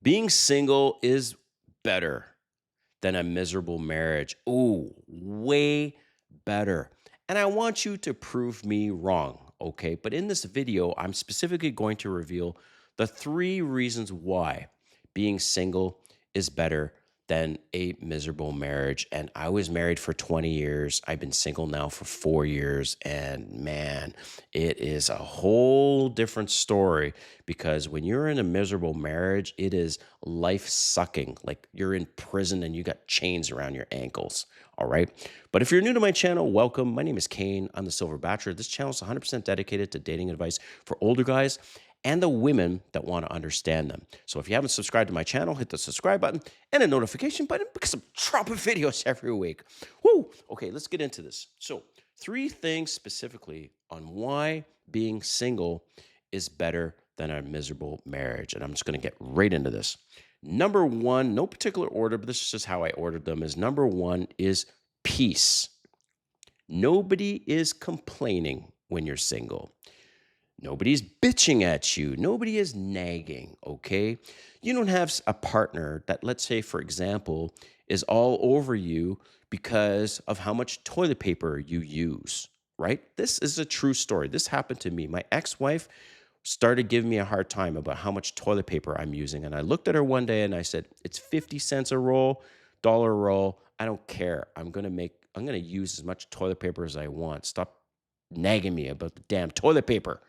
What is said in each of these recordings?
Being single is better than a miserable marriage. Ooh, way better. And I want you to prove me wrong, okay? But in this video, I'm specifically going to reveal the 3 reasons why being single is better than a miserable marriage. And I was married for 20 years. I've been single now for 4 years. And man, it is a whole different story because when you're in a miserable marriage, it is life sucking. Like you're in prison and you got chains around your ankles. All right. But if you're new to my channel, welcome. My name is Kane. I'm the Silver Bachelor. This channel is 100% dedicated to dating advice for older guys and the women that want to understand them. So if you haven't subscribed to my channel, hit the subscribe button and a notification button because I'm dropping videos every week. Woo! Okay, let's get into this. So 3 things specifically on why being single is better than a miserable marriage. And I'm just going to get right into this. Number 1, no particular order, but this is just how I ordered them, is number 1 is peace. Nobody is complaining when you're single. Nobody's bitching at you. Nobody is nagging, okay? You don't have a partner that, let's say, for example, is all over you because of how much toilet paper you use, right? This is a true story. This happened to me. My ex-wife started giving me a hard time about how much toilet paper I'm using. And I looked at her one day and I said, it's 50 cents a roll, dollar a roll. I don't care. I'm going to use as much toilet paper as I want. Stop nagging me about the damn toilet paper.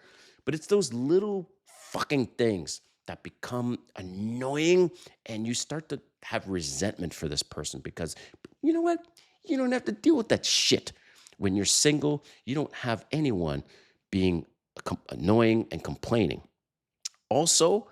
But it's those little fucking things that become annoying and you start to have resentment for this person because you know what? You don't have to deal with that shit. When you're single, you don't have anyone being annoying and complaining. Also,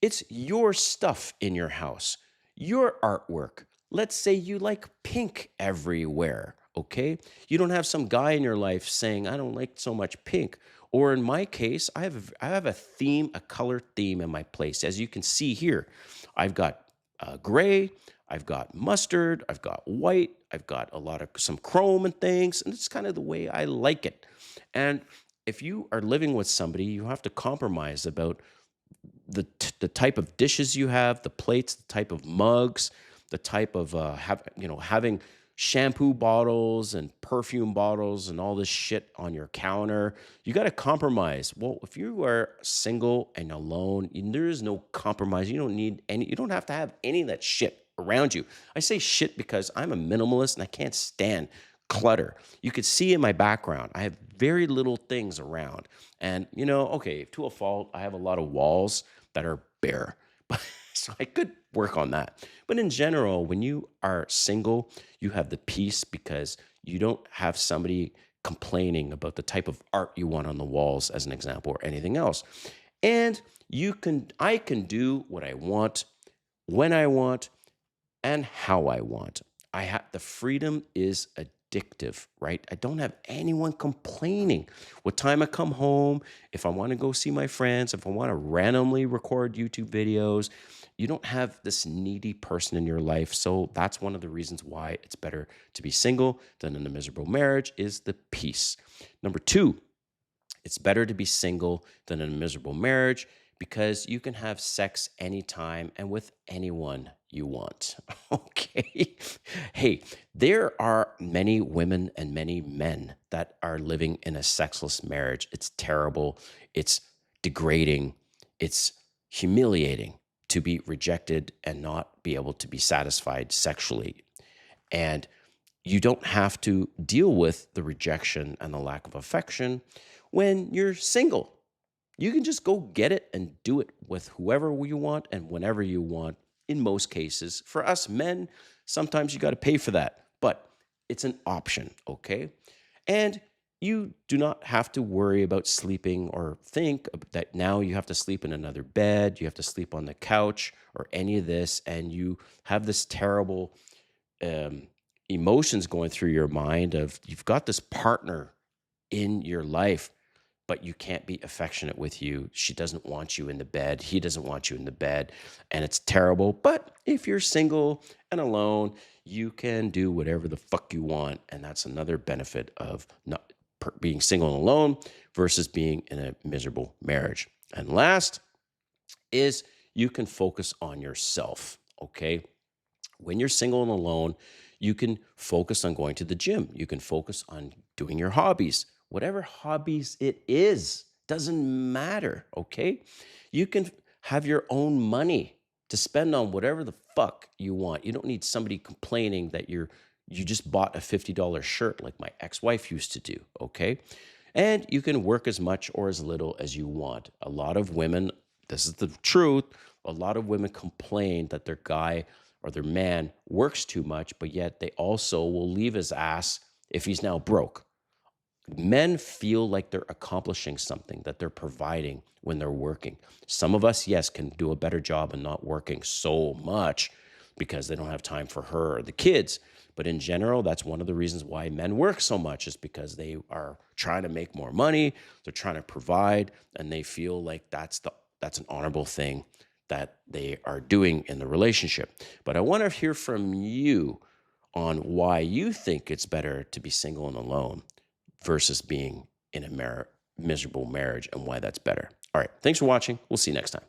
it's your stuff in your house, your artwork. Let's say you like pink everywhere, okay? You don't have some guy in your life saying, I don't like so much pink. Or in my case, I have a theme, a color theme in my place. As you can see here, I've got gray, I've got mustard, I've got white, I've got some chrome and things, and it's kind of the way I like it. And if you are living with somebody, you have to compromise about the type of dishes you have, the plates, the type of mugs, the type of having shampoo bottles and perfume bottles and all this shit on your counter. You got to compromise. Well, if you are single and alone, there is no compromise. You don't need any. You don't have to have any of that shit around you. I say shit because I'm a minimalist and I can't stand clutter. You could see in my background, I have very little things around. And, okay, to a fault, I have a lot of walls that are bare. But so I could work on that. But in general, when you are single, you have the peace because you don't have somebody complaining about the type of art you want on the walls, as an example, or anything else. And I can do what I want, when I want, and how I want. The freedom is addictive, right? I don't have anyone complaining. What time I come home, if I want to go see my friends, if I want to randomly record YouTube videos, you don't have this needy person in your life. So that's one of the reasons why it's better to be single than in a miserable marriage is the peace. Number 2, it's better to be single than in a miserable marriage because you can have sex anytime and with anyone you want. Okay. Hey, there are many women and many men that are living in a sexless marriage. It's terrible. It's degrading. It's humiliating to be rejected and not be able to be satisfied sexually. And you don't have to deal with the rejection and the lack of affection when you're single. You can just go get it and do it with whoever you want and whenever you want, in most cases. For us men, sometimes you got to pay for that, but it's an option, okay? And you do not have to worry about sleeping or think that now you have to sleep in another bed, you have to sleep on the couch or any of this, and you have this terrible um, emotions going through your mind of you've got this partner in your life, but you can't be affectionate with you. She doesn't want you in the bed. He doesn't want you in the bed. And it's terrible. But if you're single and alone, you can do whatever the fuck you want. And that's another benefit of not being single and alone versus being in a miserable marriage. And last is you can focus on yourself. Okay. When you're single and alone, you can focus on going to the gym. You can focus on doing your hobbies, whatever hobbies it is, doesn't matter. Okay. You can have your own money to spend on whatever the fuck you want. You don't need somebody complaining that you just bought a $50 shirt like my ex-wife used to do. Okay. And you can work as much or as little as you want. A lot of women, this is the truth, a lot of women complain that their guy or their man works too much, but yet they also will leave his ass if he's now broke. Men feel like they're accomplishing something, that they're providing when they're working. Some of us, yes, can do a better job in not working so much because they don't have time for her or the kids. But in general, that's one of the reasons why men work so much, is because they are trying to make more money, they're trying to provide, and they feel like that's an honorable thing that they are doing in the relationship. But I want to hear from you on why you think it's better to be single and alone versus being in a miserable marriage, and why that's better. All right. Thanks for watching. We'll see you next time.